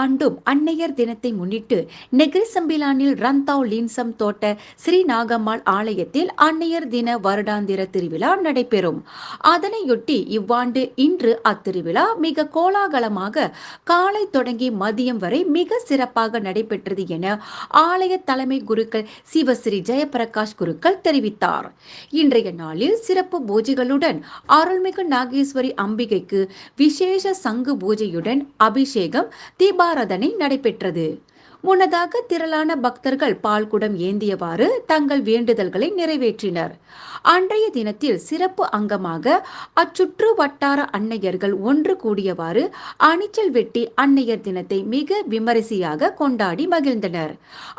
இவ்வாண்டும் அன்னையர் தினத்தை முன்னிட்டு நெகிரிசம்பிலானில் ரந்தாவ் லின்சம் தோட்ட ஸ்ரீ நாகம்மாள் ஆலயத்தில் அன்னையர் தின வருடாந்திர திருவிழா நடைபெறும். அதனையொட்டி இவ்வாண்டு இன்று அத்திருவிழா மிக கோலாகலமாக காலை தொடங்கி மதியம் வரை மிக சிறப்பாக நடைபெற்றது என ஆலய தலைமை குருக்கள் சிவஸ்ரீ ஜெயபிரகாஷ் குருக்கள் தெரிவித்தார். இன்றைய நாளில் சிறப்பு பூஜைகளுடன் அருள்மிகு நாகேஸ்வரி அம்பிகைக்கு விசேஷ சங்கு பூஜையுடன் அபிஷேகம் தீபாராதனை நடைபெற்றது. முன்னதாக திரளான பக்தர்கள் பால்குடம் ஏந்தியவாறு தங்கள் வேண்டுதல்களை நிறைவேற்றினர். அன்றைய தினத்தில் சிறப்பு அங்கமாக அச்சுற்று வட்டார அன்னையர்கள் ஒன்று கூடியவாறு அணிச்சல் வெட்டி அன்னையர் தினத்தை மிக விமரிசையாக கொண்டாடி மகிழ்ந்தனர்.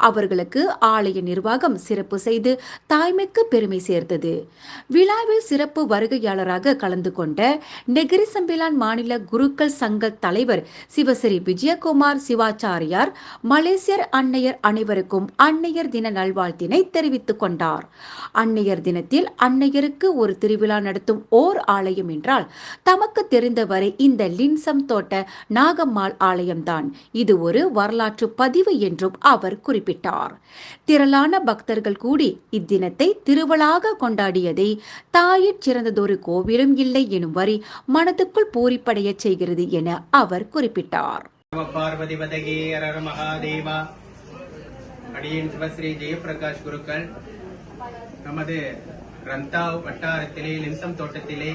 அவர்களுக்கு ஆலய நிர்வாகம் சிறப்பு செய்து தாய்மைக்கு பெருமை சேர்த்தது. விழாவில் சிறப்பு வருகையாளராக கலந்து கொண்ட நெகிரிசம்பிலான் மாநில குருக்கள் சங்க தலைவர் சிவஸ்ரீ விஜயகுமார் சிவாச்சாரியார் மலேசியர் அன்னையர் அனைவருக்கும் அன்னையர் தின நல்வாழ்த்தினை தெரிவித்துக் கொண்டார். அன்னையர் தினத்தில் அன்னையருக்கு ஒரு திருவிழா நடத்தும் ஓர் ஆலயம் என்றால் தமக்கு தெரிந்தவரை இந்த லின்சம் தோட்ட நாகம்மாள் ஆலயம்தான். இது ஒரு வரலாற்று பதிவு என்றும் அவர் குறிப்பிட்டார். திரளான பக்தர்கள் கூடி இத்தினத்தை திருவிழாக கொண்டாடியதை தாயிற் சிறந்ததொரு கோவிலும் இல்லை எனும் வரி மனதுக்குள் பூரிப்படைய செய்கிறது என அவர் குறிப்பிட்டார். பார்வதி பதகி அரர மகாதேவா. அடியேன் சிவஸ்ரீ ஜெயபிரகாஷ் குருக்கள் நமது ரந்தாவ் வட்டாரத்திலே லின்சம் தோட்டத்திலே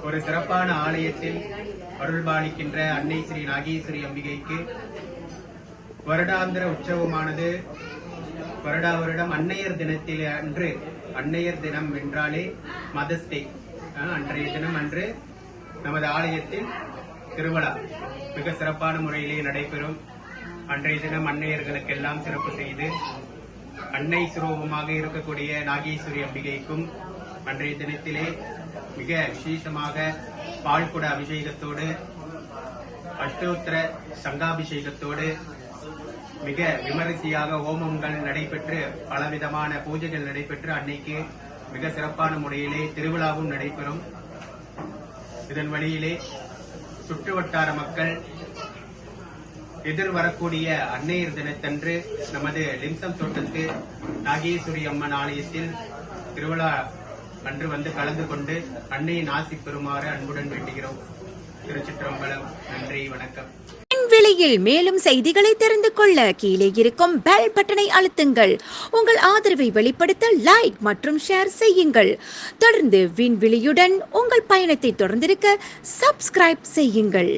ஒரு சிறப்பான ஆலயத்தில் அருள்பாலிக்கின்ற அன்னை ஸ்ரீ நாகேஸ்வரி அம்பிகைக்கு வருடாந்திர உற்சவமானது வருடா வருடம் அன்னையர் தினத்தில் அன்று, அன்னையர் தினம் என்றாலே மதர்ஸ் டே, அன்றைய தினம் அன்று நமது ஆலயத்தில் திருவிழா மிக சிறப்பான முறையிலே நடைபெறும். அன்றைய தினம் அன்னையர்களுக்கெல்லாம் சிறப்பு செய்து அன்னை சுரூபமாக இருக்கக்கூடிய நாகேஸ்வரி அம்பிகைக்கும் அன்றைய தினத்திலே மிக விசேஷமாக பால்குட அபிஷேகத்தோடு அஷ்டோத்திர சங்காபிஷேகத்தோடு மிக விமரிசையாக ஹோமங்கள் நடைபெற்று பலவிதமான பூஜைகள் நடைபெற்று அன்னைக்கு மிக சிறப்பான முறையிலே திருவிழாவும் நடைபெறும். இதன் வழியிலே சுற்று வட்டார மக்கள் எதிர்வரக்கூடிய அன்னையர் தினத்தன்று நமது லின்சம் தோட்டத்து நாகேஸ்வரி அம்மன் ஆலயத்தில் திருவிழா அன்று வந்து கலந்து கொண்டு அன்னையின் ஆசி பெறுமாறு அன்புடன் வேண்டுகிறோம். திருச்சிற்றம்பலம். நன்றி, வணக்கம். விலையில் மேலும் செய்திகளை தெரிந்து கொள்ள கீழே இருக்கும் பெல் பட்டனை அழுத்துங்கள். உங்கள் ஆதரவை வெளிப்படுத்த லைக் மற்றும் ஷேர் செய்யுங்கள். தொடர்ந்து விண்வெளியுடன் உங்கள் பயணத்தை தொடர்ந்திருக்க சப்ஸ்கிரைப் செய்யுங்கள்.